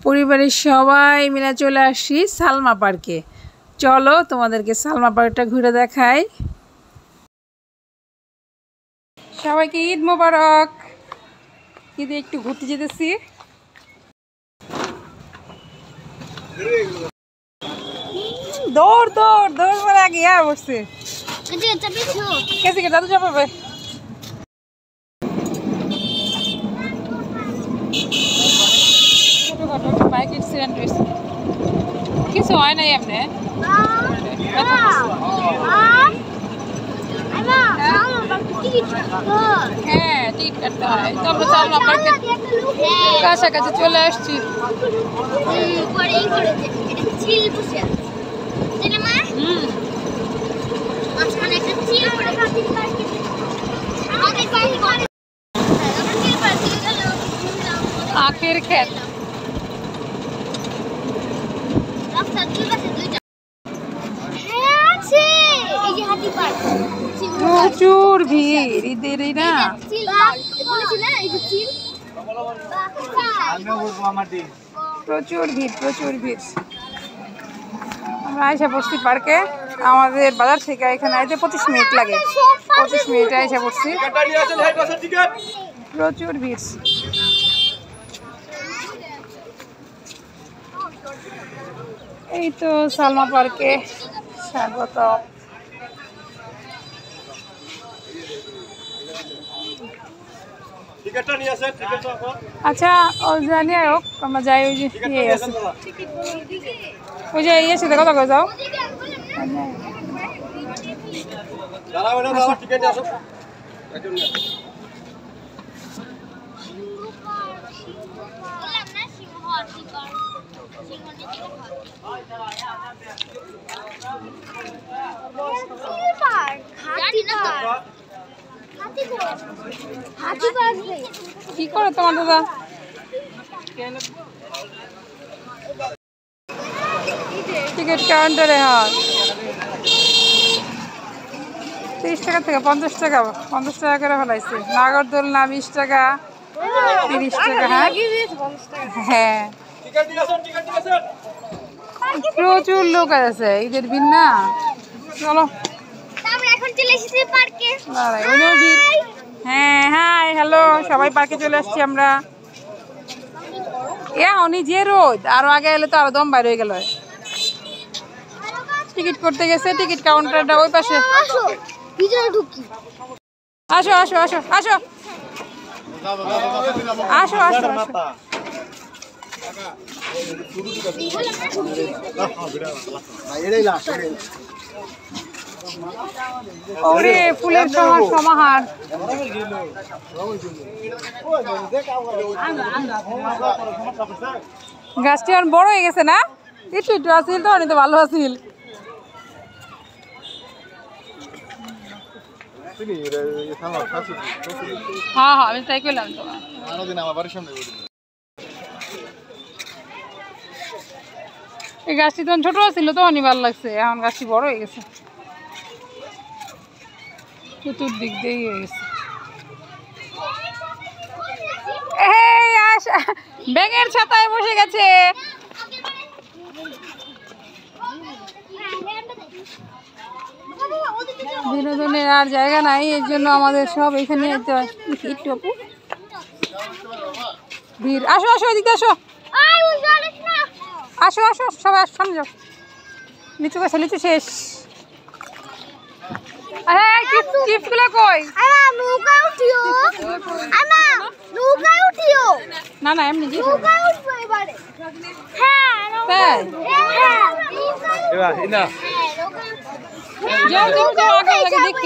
পরিবারের সবাই মিলে চলে আসি সালমা পার্কে। চলো তোমাদেরকে সালমা পার্কটা ঘুরে দেখাই। সবাইকে ঈদ মোবারক। ঈদে একটু ঘুরতে যেতেছি। দৌড় দৌড় দৌড় মারা আগে বসছে কেসে দাদু চাপাবে। ছোটখাটো বাইক অ্যাক্সিডেন্ট হয়েছে, কিছু হয় নাই এমনি। হ্যাঁ টিকিট কাটতে হয়। তো আমরা সালমা পার্কের কাছাকাছি চলে আসছি। আখের ক্ষেত, প্রচুর ভিড় ঈদের না, প্রচুর ভিড় প্রচুর ভিড়। আমরা আইসা পড়ছি পার্কে। আমাদের বাজার থেকে এখানে আইতে 25 মিনিট লাগে। 25 মিনিটে আইসা পড়ছি। প্রচুর ভিড়। এই তো সালমা পার্কে স্বাগত। আচ্ছা জানি হোক, আমরা যাই। ওই যে ইয়ে আছে, ওই যে ইয়ে সাথে কথা কয়ে যাও। কি করে তোমার দাদা? টিকিট কাউন্টারে হয় 30 টাকা থেকে 50 টাকা, 50 টাকা করে ফেলাইছে। নাগরদোলনা 20 টাকা, 30 টাকা। হ্যাঁ প্রচুর লোক আছে, ঈদের ভিড় না। চলো হ্যাঁ হাই হ্যালো সবাই, পার্কে চলে আসছি আমরা। উনি যে রোদ, আরো আগে এলে তো আরো দম বাইরে হয়ে গেল। টিকিট করতে গেছে, টিকিট কাউন্টারটা ওই পাশে। আসো আসো আসো আসো আসো আসো আসো। ওরে ফুলের সমাহার। গাছটি অনেক বড় হয়ে গেছে না? একটু একটু আসিল তো, অনেক ভালো আসিল। হ্যাঁ হ্যাঁ আমি তাই করলাম। তো এই গাছটি তখন ছোট ছিল তো অনেক ভালো লাগছে, এখন গাছটি বড় হয়ে গেছে, চতুর্দিক দিয়ে হয়ে গেছে। ব্যাঙের ছাতায় বসে গেছে। বিনোদনের আর জায়গা নাই, এর জন্য আমাদের সব এখানে যেতে হয়। একটু আপু ভিড়। আসো আসো এদিকে আসো আসো আসো সবাই সামনে যাও। লিচু গাছে লিচু শেষ। চিপসগুলো কই? না না এমনি দেখি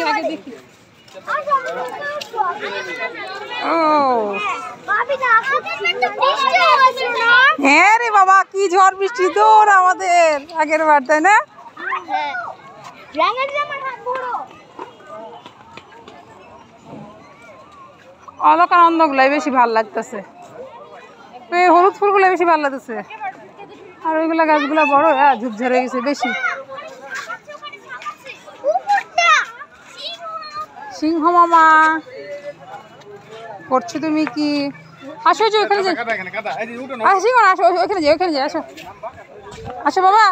আগে দেখি। হ্যাঁ রে বাবা, কি ঝড় বৃষ্টি তোর আমাদের আগের বার, তাই না? অলকানন্দ গুলাই বেশি ভাল লাগতেছে, হলুদ ফুলগুলো বেশি ভাল লাগতেছে। আর ওইগুলা গাছগুলা বড় ঝুপঝরে গেছে বেশি। সিংহ মামা করছো তুমি কি? আসো যে ওখানে যাই, আসি কোন আসো ওখানে যাই, ওখানে যাই, আসো আসো বাবা,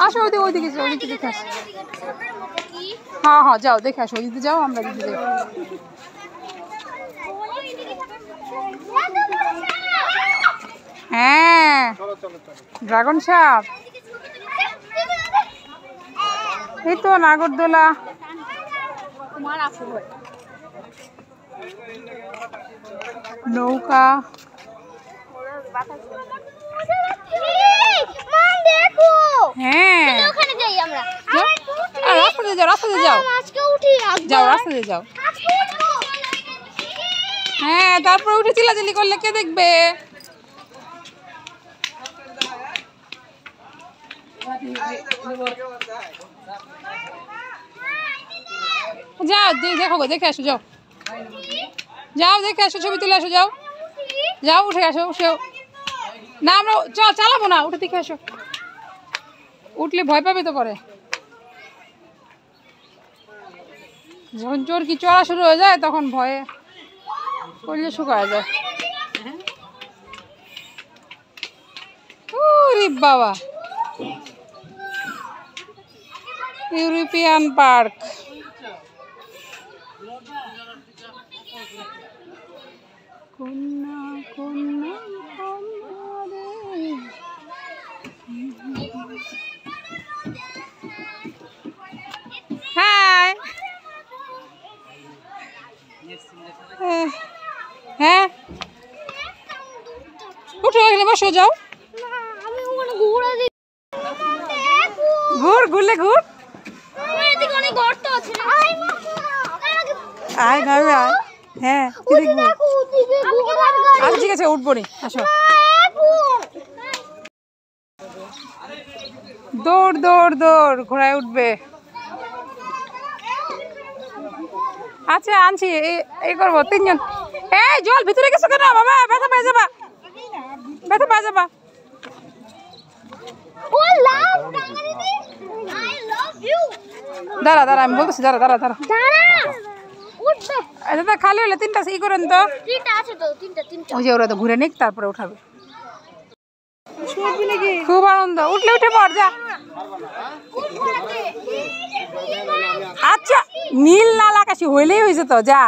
আসো ওইদিকে ওইদিকে ওইদিকে দেখে আসো। হ্যাঁ হ্যাঁ যাও দেখে আসো, ওইদিকে যাও, আমরা দিকে যাই। হ্যাঁ ড্রাগন সাপ, এই তো নাগরদোলা, নৌকা, হ্যাঁ রাস্তা দিয়ে যাও, রাস্তা দিয়ে যাও, যাও রাস্তা দিয়ে যাও। হ্যাঁ তারপর উঠে চিল্লাচিল্লি করলে কে দেখবে? যাও দেখো গো, দেখে আসো, যাও যাও দেখে আসো, ছবি তুলে আসো, যাও যাও উঠে আসো। সেও না, আমরা চালাবো না, উঠে দেখে আসো, উঠলে ভয় পাবে তো পরে। যখন চোরকি চড়া শুরু হয়ে যায় তখন ভয়ে করলে শুকায় যায়। ওরে বাবা, ইউরোপিয়ান পার্ক। কন্যা কন্যা হাই, হ্যাঁ উঠো এখানে বসো, যাও ঘুর, ঘুরলে ঘুর, আয় ভাবে আয়। হ্যাঁ আচ্ছা ঠিক আছে, উঠবো নি, আসো। দৌড় দৌড় দৌড়, ঘোড়ায় উঠবে। আচ্ছা আনছি, এই করবো তিনজন। এই জল ভিতরে গেছো কেন বাবা? ব্যথা পেয়ে যাবা, ব্যথা পেয়ে যাবা। দাঁড়া দাঁড়া, আমি বলতেছি, দাঁড়া দাঁড়া দাঁড়া, দাদা খালি হলে তিনটা ই করেন তো, ওই যে ওরা তো ঘুরে নিক তারপরে উঠাবে। খুব আনন্দ, উঠলে উঠে পড় যা। আচ্ছা নীল লাল আকাশি হইলেই হয়েছে তো, যা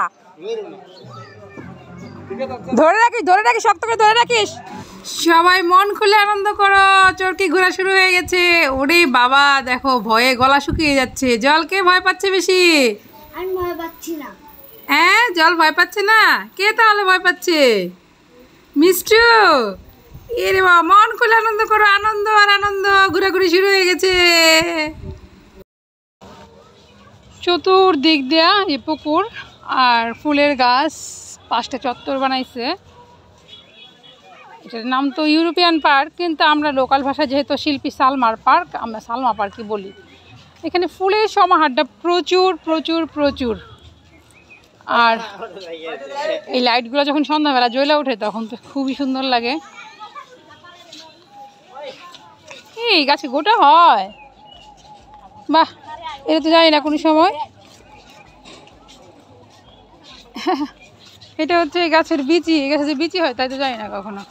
ধরে রাখিস, ধরে রাখিস, শক্ত করে ধরে রাখিস। সবাই মন খুলে আনন্দ করো, চরকি ঘোরা শুরু হয়ে গেছে। ওরে বাবা দেখো, ভয়ে গলা শুকিয়ে যাচ্ছে। জল কে ভয় পাচ্ছে বেশি? আমি ভয় পাচ্ছি না। হ্যাঁ জল ভয় পাচ্ছে না, কে তাহলে ভয় পাচ্ছে? মিষ্টু। এরে বাবা, মন খুলে আনন্দ করো, আনন্দ আর আনন্দ, ঘোরাঘুরি শুরু হয়ে গেছে। চতুর্দিক দেয়া এই পুকুর আর ফুলের গাছ, 5টা চত্বর বানাইছে। এটার নাম তো ইউরোপিয়ান পার্ক, কিন্তু আমরা লোকাল ভাষায় যেহেতু শিল্পী সালমার পার্ক, আমরা সালমা পার্কই বলি। এখানে ফুলের সমাহারটা প্রচুর প্রচুর প্রচুর। আর এই লাইটগুলো যখন সন্ধ্যাবেলা জ্বলে ওঠে তখন তো খুবই সুন্দর লাগে। এই গাছে গোটা হয়, বাহ, এটা তো জানি না কোনো সময়। এটা হচ্ছে গাছের বিচি, গাছে যে বিচি হয় তাই তো জানি না কখনো।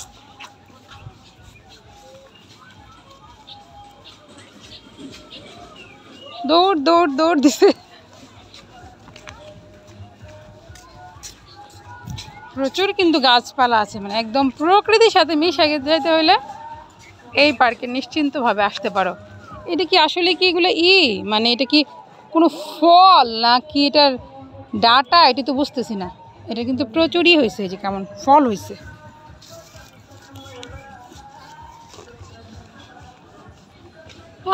দৌড় দৌড় দৌড় দিছে। প্রচুর কিন্তু গাছপালা আছে, মানে একদম প্রকৃতির সাথে মিশে যেতে হলে এই পার্কে নিশ্চিন্তভাবে আসতে পারো। এটা কি আসলে কি এগুলো মানে এটা কি কোনো ফল না কি এটার ডাটা, এটা তো বুঝতেছি না। এটা কিন্তু প্রচুরই হয়েছে, যে কেমন ফল হয়েছে।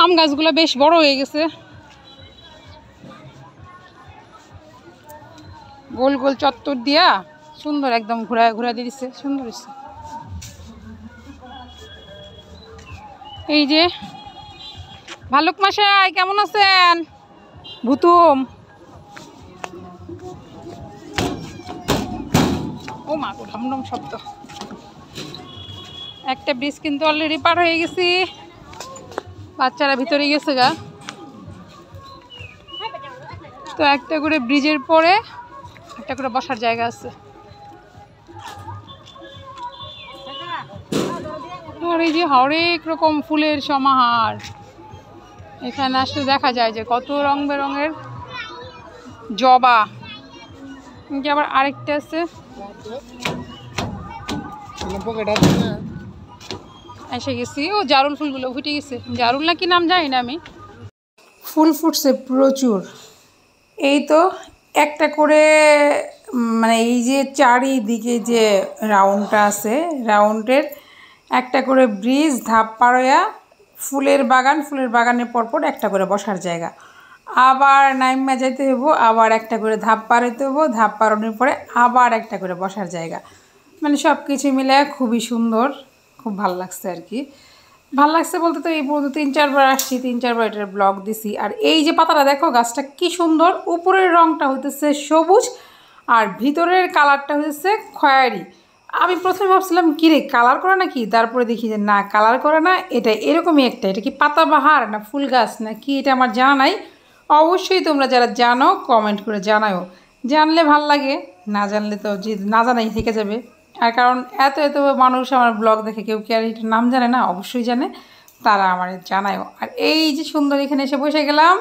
আম গাছগুলো বেশ বড় হয়ে গেছে, গোল গোল চত্বর দিয়া সুন্দর একদম ঘোরা ঘোরা দিয়েছে, সুন্দর হয়েছে। এই যে ভালুক মশাই কেমন আছেন? ভুতুম, ও মা গো, ঢমঢম শব্দ। একটা ব্রিজ কিন্তু অলরেডি পার হয়ে গেছি, বাচ্চারা ভিতরে গেছে গা। তো একটা করে ব্রিজের পরে একটা করে বসার জায়গা আছে। আর এই যে হরেক রকম ফুলের সমাহার, এখানে আসলে দেখা যায় যে কত রং বেরঙের জবা। যে আবার আরেকটা আছে, এসে গেছি। ও জারুল ফুলগুলো ফুটে গেছে, জারুল না কি নাম জানি না আমি। ফুল ফুটছে প্রচুর। এই তো একটা করে মানে এই যে চারিদিকে যে রাউন্ডটা আছে, রাউন্ডের একটা করে ব্রিজ, ধাপ পাড়য়া ফুলের বাগান, ফুলের বাগানের পরপর একটা করে বসার জায়গা। আবার নাইমা যাইতে হইব, আবার একটা করে ধাপ পাড়াইতে হইব, ধাপ পাড়ানোর পরে আবার একটা করে বসার জায়গা। মানে সব কিছু মিলে খুবই সুন্দর, খুব ভালো লাগছে আর কি। ভালো লাগছে বলতে তো এই পর্যন্ত 3-4 বার আসছি, 3-4 বার এটার ব্লগ দিছি। আর এই যে পাতাটা দেখো, গাছটা কি সুন্দর, উপরের রঙটা হইতেছে সবুজ আর ভিতরের কালারটা হইতেছে খয়েরি। আমি প্রথমে ভাবছিলাম কি রে কালার করা নাকি, তারপরে দেখি যে না কালার করা না, এটা এরকমই একটা। এটা কি পাতাবাহার না ফুল গাছ না কি, এটা আমার জানা নাই। অবশ্যই তোমরা যারা জানো কমেন্ট করে জানাও, জানলে ভাল লাগে, না জানলে তো যে না জানাই থেকে যাবে। আর কারণ এত এত মানুষ আমার ব্লগ দেখে, কেউ কি আর এটার নাম জানে না, অবশ্যই জানে, তারা আমার জানায়ও। আর এই যে সুন্দর এখানে এসে বসে গেলাম।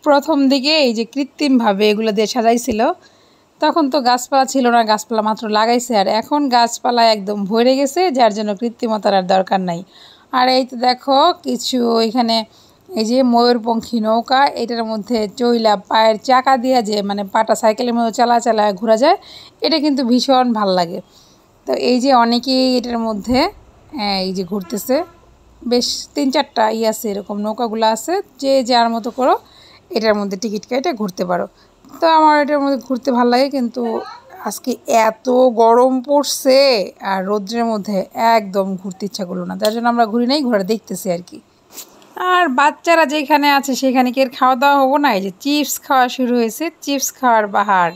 প্রথম দিকে এই যে কৃত্রিমভাবে এগুলো দিয়ে সাজাইছিল, তখন তো গাছপালা ছিল না, গাছপালা মাত্র লাগাইছে। আর এখন গাছপালা একদম ভরে গেছে, যার জন্য কৃত্রিমতার আর দরকার নাই। আর এই তো দেখো কিছু এখানে এই যে ময়ূরপঙ্খী নৌকা, এটার মধ্যে চইলা পায়ের চাকা দিয়ে যে মানে পাটা সাইকেলের মধ্যে চালা ঘোরা যায়, এটা কিন্তু ভীষণ ভাল লাগে। তো এই যে অনেকেই এটার মধ্যে এই যে ঘুরতেছে, বেশ 3-4টা আছে এরকম নৌকাগুলো আছে, যে যার মতো করো এটার মধ্যে টিকিট কেটে ঘুরতে পারো। তো আমার এটার মধ্যে ঘুরতে ভালো লাগে, কিন্তু আজকে এত গরম পড়ছে আর রৌদ্রের মধ্যে একদম ঘুরতে ইচ্ছা করলো না, তার জন্য আমরা ঘুরি নাই, ঘোরা দেখতেছি আর কি। আর বাচ্চারা যেখানে আছে সেখানে কি খাওয়া দাওয়া হবো না, এই যে চিপস খাওয়া শুরু হয়েছে, চিপস খাওয়ার বাহার।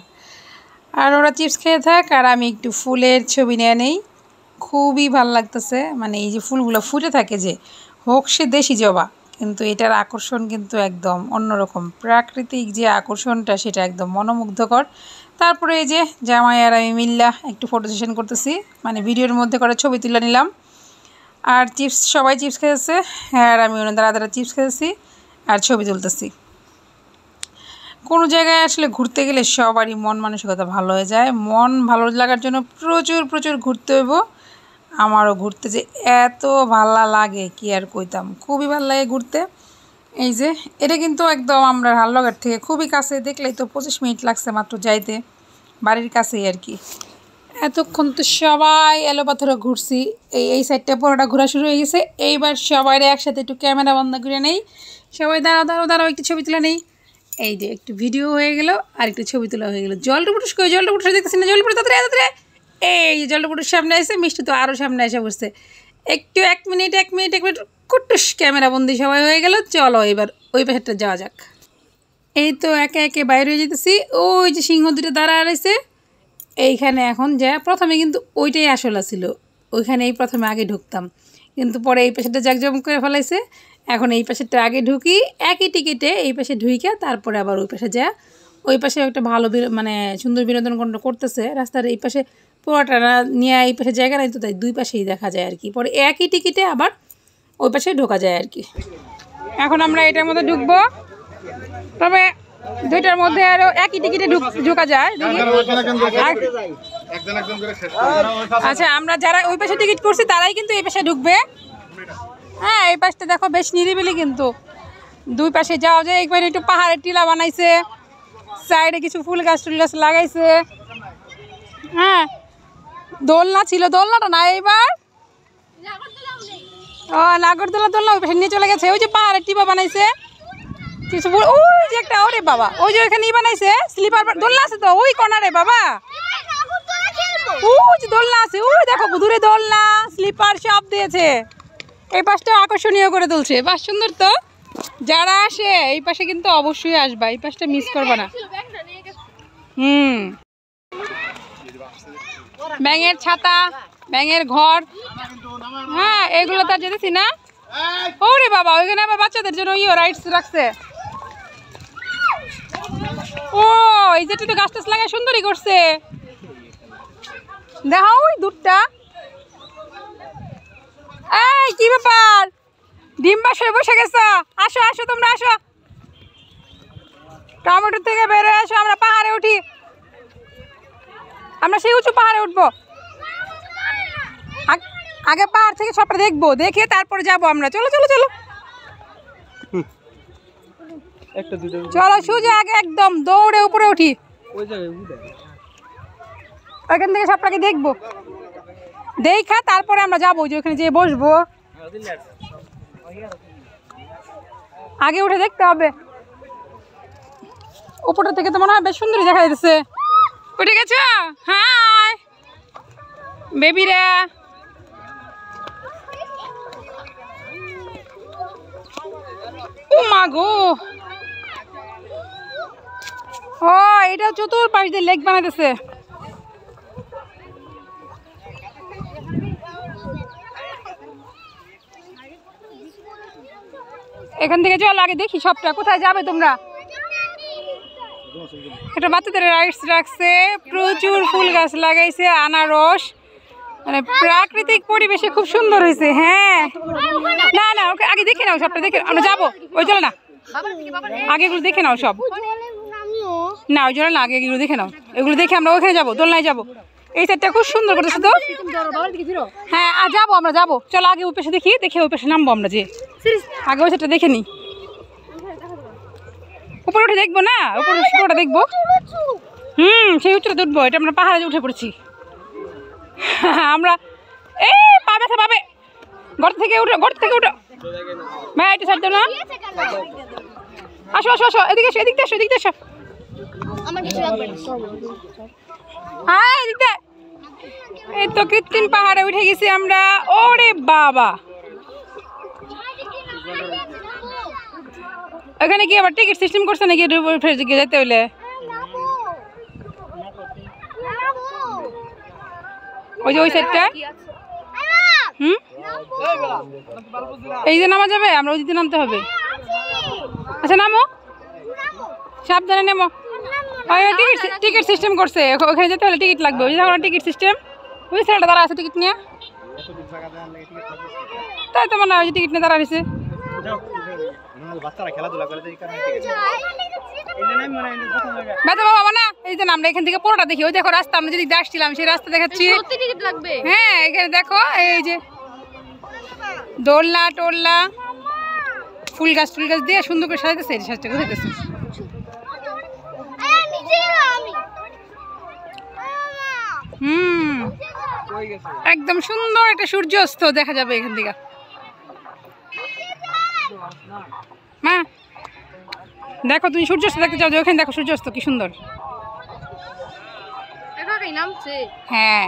আর ওরা চিপস খেয়ে থাক আর আমি একটু ফুলের ছবি নিয়ে নেই, খুবই ভাল লাগতেছে। মানে এই যে ফুলগুলো ফুটে থাকে, যে হোক সে দেশি জবা, কিন্তু এটার আকর্ষণ কিন্তু একদম অন্যরকম, প্রাকৃতিক যে আকর্ষণটা সেটা একদম মনোমুগ্ধকর। তারপরে এই যে জামাই আর আমি মিল্লা একটু ফটো সেশন করতেছি, মানে ভিডিওর মধ্যে করে ছবি তুলে নিলাম। আর চিপস, সবাই চিপস খেয়েছে, হ্যাঁ, আর আমি দাঁড়া চিপস খেয়েছি আর ছবি তুলতেছি। কোনো জায়গায় আসলে ঘুরতে গেলে সবারই মন মানসিকতা ভালো হয়ে যায়। মন ভালো লাগার জন্য প্রচুর ঘুরতে হইব। আমারও ঘুরতে যে এত ভালো লাগে কি আর কইতাম, খুবই ভালো লাগে ঘুরতে। এই যে এটা কিন্তু একদম আমরা হালনগর থেকে খুবই কাছে, দেখলেই তো 25 মিনিট লাগছে মাত্র যাইতে, বাড়ির কাছেই আর কি। এতক্ষণ তো সবাই এলো পাথরে ঘুরছি, এই সাইডটা পুরোটা ঘোরা শুরু হয়ে গেছে। এইবার সবাই একসাথে একটু ক্যামেরা বন্ধ করে নেই, সবাই দাঁড়াও একটু ছবি তুলে নেই। এই যে একটু ভিডিও হয়ে গেল আর একটু ছবি তোলা হয়ে গেল। জলটা পুটুস দেখতেছি না, জলটা তাড়াতাড়ি। এই যে জলটা পুটুস সামনে আসে, মিষ্টি তো আরও সামনে এসে বসছে। একটু এক মিনিট কুটুস ক্যামেরা বন্দি সবাই হয়ে গেল। চলো এবার ওই পাশেরটা যাওয়া যাক। এই তো একে একে বাইরে হয়ে যেতেছি, ওই যে সিংহ দুটো দাঁড়া রয়েছে এইখানে। এখন যা প্রথমে কিন্তু ওইটাই আসলা ছিল, ওইখানেই প্রথমে আগে ঢুকতাম, কিন্তু পরে এই পাশেরটা জাকজম করে ফেলাইছে। এখন এই পাশেরটা আগে ঢুকি, একই টিকিটে এই পাশে ঢুইকে তারপরে আবার ওই পাশে যা। ওই পাশে একটা ভালো মানে সুন্দর বিনোদন করতেছে, রাস্তার এই পাশে পুরোটা নিয়ে এই পাশে জায়গা নাই তো, তাই দুই পাশেই দেখা যায় আর কি। পরে একই টিকিটে আবার ওই পাশে ঢোকা যায় আর কি। এখন আমরা এটার মধ্যে ঢুকবো, তবে দুইটার মধ্যে আরও একই টিকিটে ঢোকা যায়। আচ্ছা, আমরা যারা ওই পাশে টিকিট করছি তারাই কিন্তু এই পাশে ঢুকবে। হ্যাঁ, এই পাশটা দেখো বেশ নিরিবিলি, কিন্তু দুই পাশে যাওয়া যায়। একবার একটু পাহাড়ের টিলা বানাইছে, সাইডে কিছু ফুল গাছ লাগাইছে। হ্যাঁ, দোলনা ছিল, দোলনাটা না এইবার। ও নাগরদোলা, দোলনা ওই পাশে নিয়ে চলে গেছে। ওই যে পাহাড়ের টিপা বানাইছে কিছু, ওই যে একটা, ওরে বাবা, ওই যে ওইখানে বানাইছে স্লিপার দোলনা আছে তো ওই কর্নারে বাবা। ওই যে দোলনা আছে, ওই দেখো দূরে দোলনা স্লিপার সব দিয়েছে। এই পাশটা আকর্ষণীয় করে তুলছে, বাস সুন্দর তো। যারা আসে এই পাশে কিন্তু অবশ্যই আসবা, এই পাশটা মিস করবা না। ব্যাঙের ছাতা, ব্যাঙের ঘর, হ্যাঁ এগুলো তো যেতেছি না। ওরে বাবা, ওইখানে আবার বাচ্চাদের জন্য রাইডস রাখছে। ও এই যেটা তো গাছ টাছ লাগায় সুন্দরই করছে, দেখো ওই দুধটা এই কি ব্যাপার, ডিম বাসায় বসে গেছো? আসো আসো তোমরা আসো, টমেটো থেকে বেরোয় আসো, আমরা পাহাড়ে উঠি, আমরা সেই উঁচু পাহাড়ে উঠবো। আগে পাহাড় থেকে সবটা দেখবো, দেখে তারপরে যাবো আমরা। চলো চলো চলো চলো, সোজা আগে একদম দৌড়ে উপরে উঠি, ওইখান থেকে সবটাকে দেখবো, দেখা তারপরে আমরা যাবো যে ওখানে যেয়ে বসবো। আগে উঠে দেখতে হবে, উপরটা থেকে তো মনে হয় বেশ সুন্দরই দেখা যাচ্ছে। উঠে গেছো? হাই বেবিরা, ও মা গো, ও এটা চতুর্পাশ দিয়ে লেক বানাইতেছে। এখান থেকে চলো আগে দেখি সবটা, কোথায় যাবে তোমরা? এটা বাচ্চাদের রাইডস রাখছে, প্রচুর ফুল গাছ লাগাইছে, আনারস, মানে প্রাকৃতিক পরিবেশে খুব সুন্দর হয়েছে। হ্যাঁ না না, ওকে আগে দেখে নাও সবটা, দেখে আমরা যাবো। ওই চলো না, আগে এগুলো দেখে নাও সব, না ওই জন্য না, আগে এগুলো দেখে নাও, এগুলো দেখে আমরা ওখানে যাবো, দোলনায় যাবো। এই সাইডটা খুব সুন্দর করেছে তো। হ্যাঁ আর যাবো, আমরা যাবো, চলো আগে ওই পাশে দেখি, দেখে ওই পাশে নামবো আমরা, যে আগে ওই সাইডটা দেখে নিই, উপরে উঠে দেখবো না, উপরে উপরটা দেখবো। সেই উচ্চটা উঠবো, এটা আমরা পাহাড়ে উঠে পড়েছি আমরা। এই পা ব্যথা পাবে, গর্ত থেকে উঠো, গর্ত থেকে উঠো, ভাই এটা ছাড় দাও না। আসো আসো আসো, এদিকে এসো, এদিকে এসো, এদিকে এসো, হ্যাঁ এদিকে। এই তো কৃত্রিম পাহাড়ে উঠে গেছি আমরা। ওরে বাবা, ওখানে কি আবার টিকিট সিস্টেম করছে নাকি যেতে হইলে? ওই যে ওই সাইডটা, এই যে নামা যাবে, আমরা ওই দিকে নামতে হবে। আচ্ছা নামো, সাবধানে নেমো। টিকিট সিস্টেম করছে, ওখানে যেতে হলে টিকিট লাগবে, ওই যে টিকিট সিস্টেম, ওই ছেলেটা তারা আছে টিকিট নিয়ে, তাই তো মনে হয় ওই টিকিট নিয়ে তারা আছে। ব্যথা বাবা না, এই যে আমরা এখান থেকে পুরোটা দেখি, ওই দেখো রাস্তা, আমরা যদি আসছিলাম সেই রাস্তা দেখাচ্ছি। হ্যাঁ এখানে দেখো, এই যে দোলনা টোলনা, ফুল গাছ দিয়ে সুন্দর করে সাজাইতেছে, এই সাজটা বুঝতেছে। একদম সুন্দর একটা সূর্যাস্ত দেখা যাবে এখান থেকে। মা দেখো, তুমি সূর্যাস্ত দেখতে চাও, যে ওখানে দেখো সূর্যাস্ত কি সুন্দর। হ্যাঁ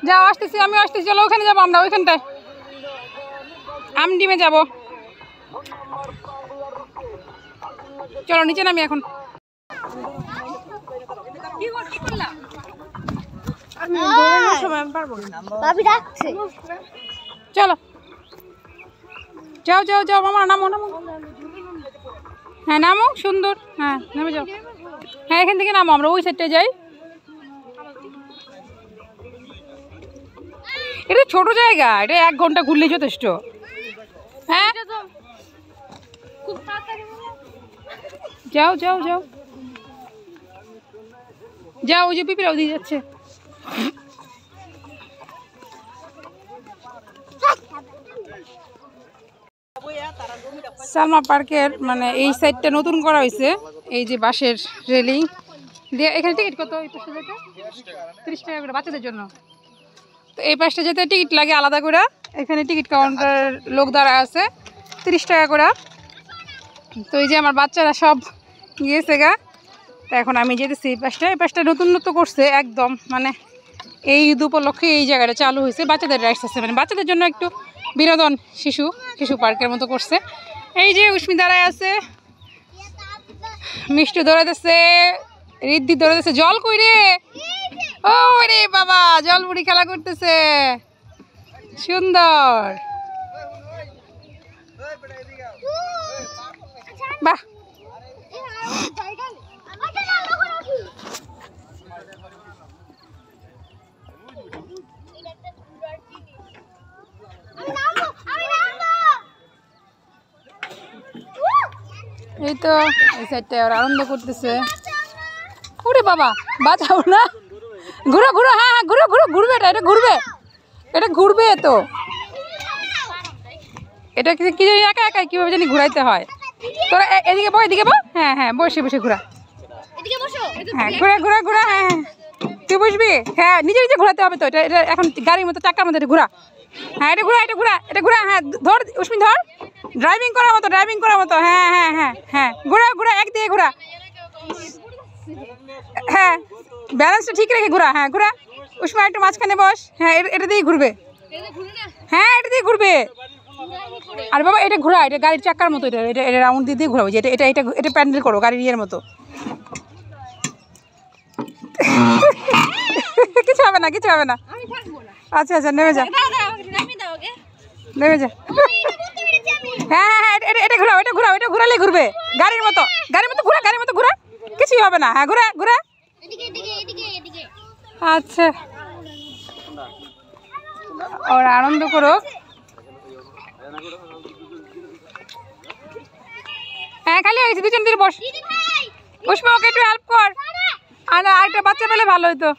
যাও, আসতেছি আমি, আসতেছি, চলো ওখানে যাবো আমরা, ওইখানটায় আমডিমে যাবো। চলো নিচে নামি এখন। চলো যাও যাও যাও মামা, নামো নামো, হ্যাঁ নামো, সুন্দর, হ্যাঁ নেমে যাও। হ্যাঁ এখান থেকে নামো, আমরা ওই সাইডটা যাই। এটা ছোট জায়গা, এটা 1 ঘন্টা ঘুরলেই যথেষ্ট। হ্যাঁ যাও যাও যাও যাও, ওই যে পিপিরাও দিয়ে যাচ্ছে। সালমা পার্কের মানে এই সাইডটা নতুন করা হয়েছে, এই যে বাঁশের রেলিং দিয়ে। এখানে টিকিট কত? 30 টাকা করে বাচ্চাদের জন্য। তো এই পাশটা যেতে টিকিট লাগে আলাদা করে, এখানে টিকিট কাউন্টার লোক দাঁড়ায় আছে, 30 টাকা করে। তো এই যে আমার বাচ্চারা সব গিয়েছে গা, তো এখন আমি যেতেছি এই পাশটা। এই পাশটা নতুন করছে একদম, মানে এই ঈদ উপলক্ষে এই জায়গাটা চালু হয়েছে, বাচ্চাদের রাইডস আছে, মানে বাচ্চাদের জন্য একটু বিনোদন, শিশু পার্কের মতো করছে। এই যে উষ্মি দাঁড়ায় আছে, মিষ্টি দৌড়াতেছে, রিদ্ধি দৌড়াতেছে। জল কই রে? ও রে বাবা, জল বুড়ি খেলা করতেছে, সুন্দর, বাহ। এই তো এই সাইডটা ওরা আনন্দ করতেছে। ওরে বাবা বাঁচাও না, ঘুরো ঘুরো, হ্যাঁ হ্যাঁ ঘুরো ঘুরো, ঘুরবে এটা ঘুরবে, এটা ঘুরবে তো, এটা কি জানি একা একা কীভাবে জানি ঘুরাইতে হয়। তোরা এদিকে বো, এদিকে বো, হ্যাঁ হ্যাঁ বসে বসে ঘুরা, হ্যাঁ ঘুরা ঘুরা ঘুরা, হ্যাঁ হ্যাঁ তুই বসবি, হ্যাঁ নিজে নিজে ঘোরাতে হবে তো, এটা এটা এখন গাড়ির মতো চাকার মতো এটা ঘুরা, হ্যাঁ এটা ঘুরা এটা ঘুরা এটা ঘুরা, হ্যাঁ ধর উষ্মি ধর, ড্রাইভিং করার মতো, ড্রাইভিং করার মতো, হ্যাঁ হ্যাঁ হ্যাঁ হ্যাঁ ঘুরা ঘুরা একদিকে ঘুরা, হ্যাঁ ব্যালেন্সটা ঠিক রেখে ঘুরা, হ্যাঁ ঘুরা উষ্মা একটু মাঝখানে বস, হ্যাঁ এটা দিয়েই ঘুরবে, হ্যাঁ এটা দিয়ে ঘুরবে। আর বাবা এটা ঘোরা, এটা গাড়ির চাকার মতো, এটা এটা এটা রাউন্ড দিয়ে ঘোরাবো, এটা এটা এটা এটা প্যান্ডেল করো গাড়ির ইয়ের মতো। কিছু হবে না, কিছু হবে না, আচ্ছা আচ্ছা নেমে যা, নেমে যা, হ্যাঁ হ্যাঁ এটা এটা ঘোরাও, এটা ঘোরাও, এটা ঘোরালে ঘুরবে গাড়ির মতো, গাড়ির মতো ঘোরা, গাড়ির মতো ঘোরা, কিছুই হবে না, হ্যাঁ ঘোরা ঘোরা, আচ্ছা ওরা আনন্দ করো। হ্যাঁ খালি হয়েছে, দুজন দিন বস, পুষ্পা ওকে একটু হেল্প কর, আর একটা বাচ্চা পেলে ভালো হতো।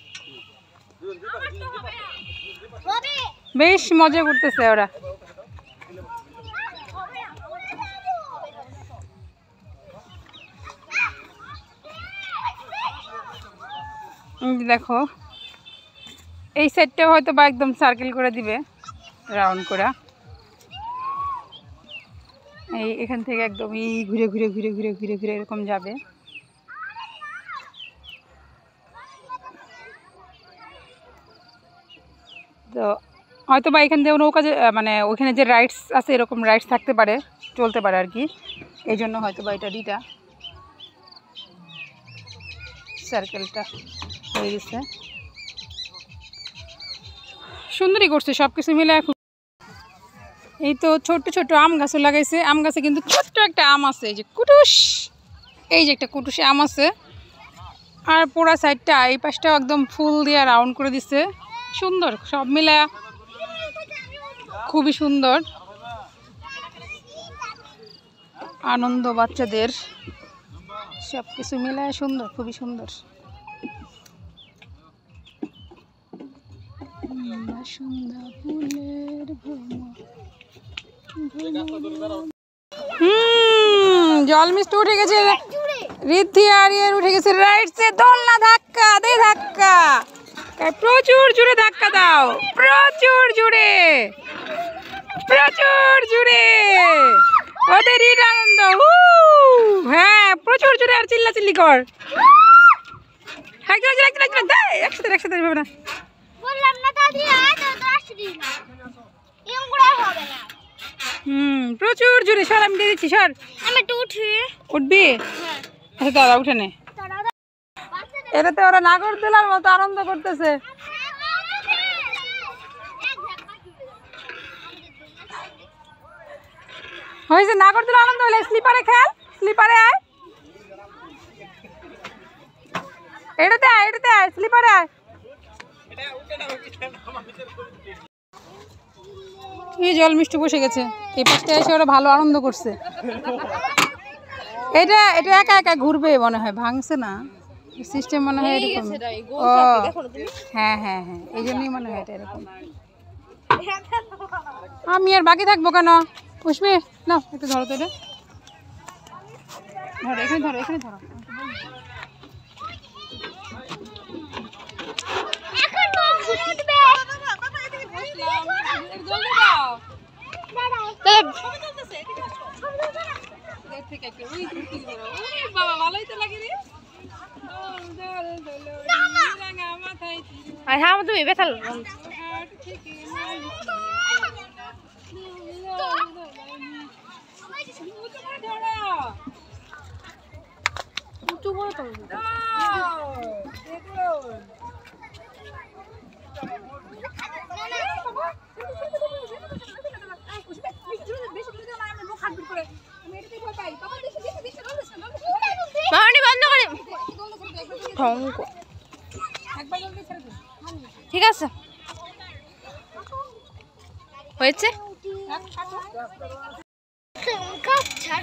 বেশ মজা করতেছে ওরা। দেখো এই সাইডটা হয়তো বা একদম সার্কেল করে দিবে, রাউন্ড করা, এই এখান থেকে একদম এই ঘুরে ঘুরে ঘুরে ঘুরে ঘুরে ঘুরে এরকম যাবে। তো হয়তো বা এখান থেকে নৌকা যে মানে ওইখানে যে রাইডস আছে এরকম রাইডস থাকতে পারে, চলতে পারে আর কি, এই জন্য হয়তো বা এটা সার্কেলটা হয়ে গেছে। সুন্দরই করছে সব কিছু মিলে। এখন এই তো ছোট্ট ছোট্ট আম গাছও লাগাইছে, আম গাছে কিন্তু ছোট্ট একটা আম আছে, এই যে কুটুস, এই যে একটা কুটুসে আম আছে, আর পুরা সাইডটা এই পাশটাও একদম ফুল দিয়ে রাউন্ড করে দিচ্ছে, সুন্দর সব মিলে খুবই সুন্দর, আনন্দ বাচ্চাদের সব কিছু মিলে সুন্দর, খুবই সুন্দর। জল মিষ্টি উঠে গেছে, ঋদ্ধি আর ইয়ের উঠে গেছে রাইডসে, দোলনা ধাক্কা দে, ধাক্কা প্রচুর জুড়ে ধাক্কা দাও, প্রচুর জুড়ে, প্রচুর জুড়ে, ওদের ঈদ আনন্দ, হ্যাঁ প্রচুর জুড়ে, আর চিল্লা চিল্লি কর, একসাথে একসাথে হবে না, প্রচুর জুড়ে, সর আমি দিয়ে দিচ্ছি, সর আমি একটু উঠি, উঠবি, আচ্ছা দাদা উঠে নে, এটাতে ওরা নাগরদোলার মতো আনন্দ করতেছে। হয়েছে নাগরদোলা আনন্দ হলে স্লিপারে খেল, স্লিপারে আয়, এটাতে আয়, এটাতে আয়, স্লিপারে আয়। এই জল মিষ্টি বসে গেছে, এই পাশটা এসে ওরা ভালো আনন্দ করছে। এটা এটা একা একা ঘুরবে মনে হয়, ভাঙছে না সিস্টেম মনে হয় এরকম, ও হ্যাঁ হ্যাঁ হ্যাঁ এই জন্যই মনে হয় এটা এরকম। আমি আর বাকি থাকবো কেন, পুষ্পি না একটু ধরো তো, এটা ধরো, এখানে ধরো, এখানে ধরো, বাবা ভালোই তো লাগে রে, হ্যাঁ তুমি বেতাল ঠিক আছে হয়েছে।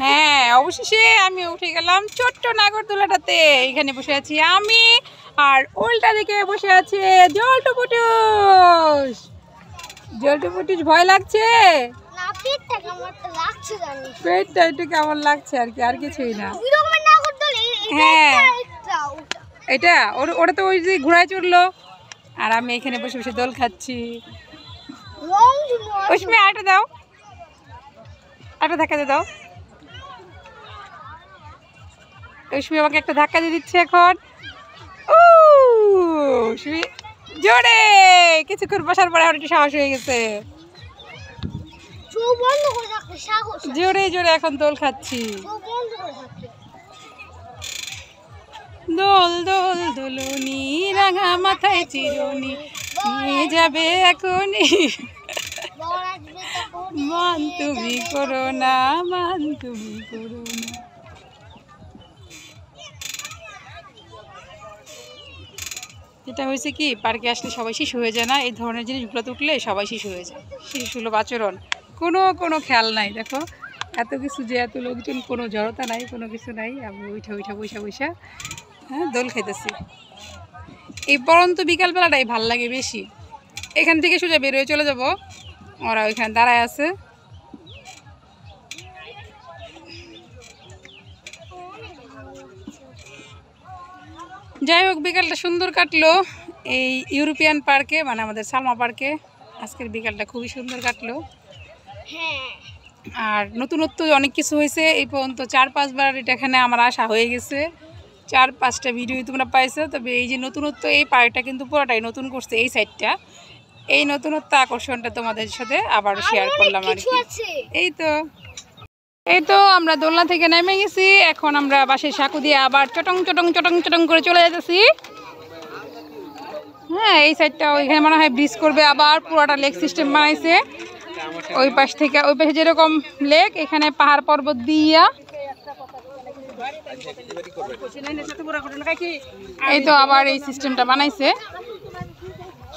হ্যাঁ অবশেষে আমি উঠে গেলাম ছোট্ট নাগরদোলাটাতে। এখানে বসে আছি আমি, আর উল্টা দিকে বসে আছে জল্টু পুটুস। জল্টু পুটুস ভয় লাগছে? পেটটা একটু কেমন লাগছে আর কি, আর কিছুই না। হ্যাঁ এটা ওটা তো ওই যে ঘোড়ায় চড়লো, আর আমি এখানে বসে বসে দোল খাচ্ছি। ওইসময় আটা দাও, আটা ধাক্কা দিয়ে দাও। ওইসময় আমাকে একটা ধাক্কা দিয়ে দিচ্ছে এখন। জোরে কিছুক্ষণ বসার পরে আমার একটু সাহস হয়ে গেছে, জোরে জোরে এখন দোল খাচ্ছি। দোল দোল দোলনি রাঙা মাথায় চিরুনি নিয়ে যাবে এখনই, মান তুমি করো না, মান তুমি করো না। যেটা হয়েছে কি, পার্কে আসলে সবাই শিশু হয়ে যায় না, এই ধরনের জিনিসগুলোতে উঠলে সবাই শিশু হয়ে যায়। শিশুসুলভ আচরণ, কোনো খেয়াল নাই। দেখো এত কিছু যে, এত লোকজন, কোনো জড়তা নাই, কোনো কিছু নাই। আমি বৈশা হ্যাঁ দোল খাইতেছি। এই পরন্ত বিকালবেলাটাই ভাল লাগে বেশি। এখান থেকে সোজা বেরোয় চলে যাব, ওরা ওইখানে দাঁড়ায় আছে। যাই হোক, বিকালটা সুন্দর কাটলো এই ইউরোপিয়ান পার্কে, মানে আমাদের সালমা পার্কে। আজকের বিকালটা খুবই সুন্দর কাটলো। আর নতুনত্ব অনেক কিছু হয়েছে এই পর্যন্ত। 4-5 বার এটা এখানে আমার আসা হয়ে গেছে, 4-5টা ভিডিও তোমরা পাইছো। তবে এই যে নতুনত্ব, এই পার্কটা কিন্তু পুরোটাই নতুন করছে এই সাইডটা। এই নতুনত্ব আকর্ষণটা তোমাদের সাথে আবার শেয়ার করলাম আর কি। এই তো আমরা দোলনা থেকে নেমে গেছি, এখন আমরা বাসের সাঁকু দিয়ে আবার চটং চটং চটং চটং করে চলে যেতেছি। হ্যাঁ এই সাইডটা ওইখানে মনে হয় ব্রিজ করবে আবার, পুরোটা লেক সিস্টেম বানাইছে। ওই পাশ থেকে ওই পাশে যেরকম লেক, এখানে পাহাড় পর্বত দিয়া। এই তো আবার এই সিস্টেমটা বানাইছে,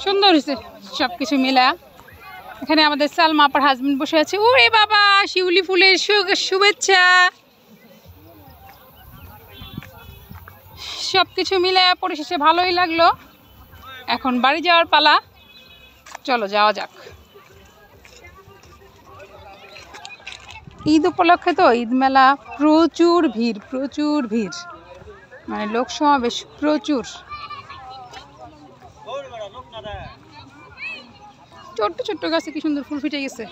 সুন্দর হয়েছে সব কিছু মিলা। এখানে আমাদের সালমা আপার হাজবেন্ড বসে আছে। ওরে বাবা, শিউলি ফুলের শুভেচ্ছা। সব কিছু মিলে পরিশেষে ভালোই লাগলো। এখন বাড়ি যাওয়ার পালা, চলো যাওয়া যাক। ঈদ উপলক্ষে তো ঈদ মেলা, প্রচুর ভিড়, মানে লোক সমাবেশ প্রচুর। ছোট্ট গাছে কি সুন্দর ফুল ফুটে গেছে।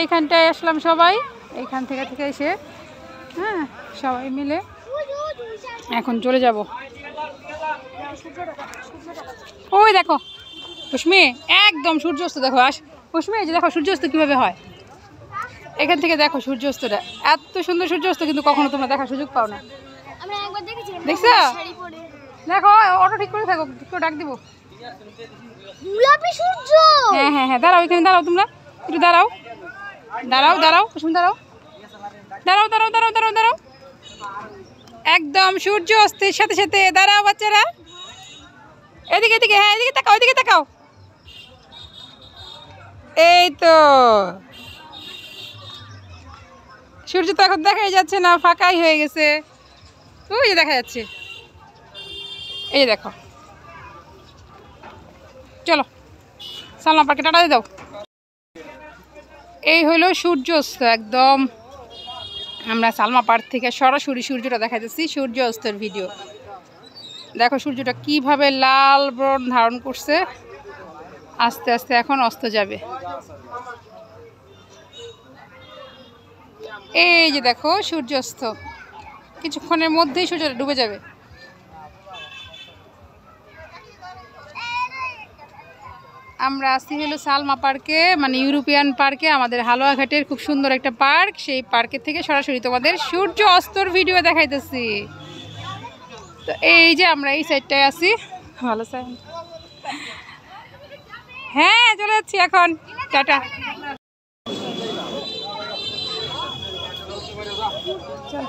এইখানটায় আসলাম সবাই, এইখান থেকে এসে হ্যাঁ সবাই মিলে এখন চলে যাব। ওই দেখো কুসমি, একদম সূর্যাস্ত দেখো। কুসমি এই যে দেখো সূর্যাস্ত কিভাবে হয়, এখান থেকে দেখো সূর্যাস্তটা। এত সুন্দর সূর্যাস্ত কিন্তু কখনো তোমরা দেখার সুযোগ পাও না। দেখছো? দেখো অটো ঠিক করে থাকো, ডাক দিব। হ্যাঁ দাঁড়াও, এখানে দাঁড়াও, তোমরা একটু দাঁড়াও কুসুম, দাঁড়াও। একদম সূর্য অস্তের সাথে সাথে দাঁড়াও বাচ্চারা। এদিকে হ্যাঁ এদিকে তাকাও। এই তো সূর্য তো এখন দেখাই যাচ্ছে না, ফাঁকাই হয়ে গেছে। ওই যে দেখা যাচ্ছে, এই দেখো। চলো সালমা পার্কে টাটা দিয়ে দাও। এই হলো সূর্যাস্ত একদম। আমরা সালমা পার্ক থেকে সরাসরি সূর্যটা দেখাইতেছি, সূর্য অস্তের ভিডিও। দেখো সূর্যটা কিভাবে লাল বর্ণ ধারণ করছে, আস্তে আস্তে এখন অস্ত যাবে। এই যে দেখো সূর্যাস্ত, কিছুক্ষণের মধ্যেই সূর্যটা ডুবে যাবে। আমরা আসছি হলো সালমা পার্কে, মানে ইউরোপিয়ান পার্কে, আমাদের হালুয়াঘাটের খুব সুন্দর একটা পার্ক। সেই পার্কের থেকে সরাসরি তোমাদের সূর্য অস্তর ভিডিও দেখাইতেছি। তো এই যে আমরা এই সাইডটায় আছি। ভালো সাইড, হ্যাঁ চলে যাচ্ছি এখন, টাটা। চল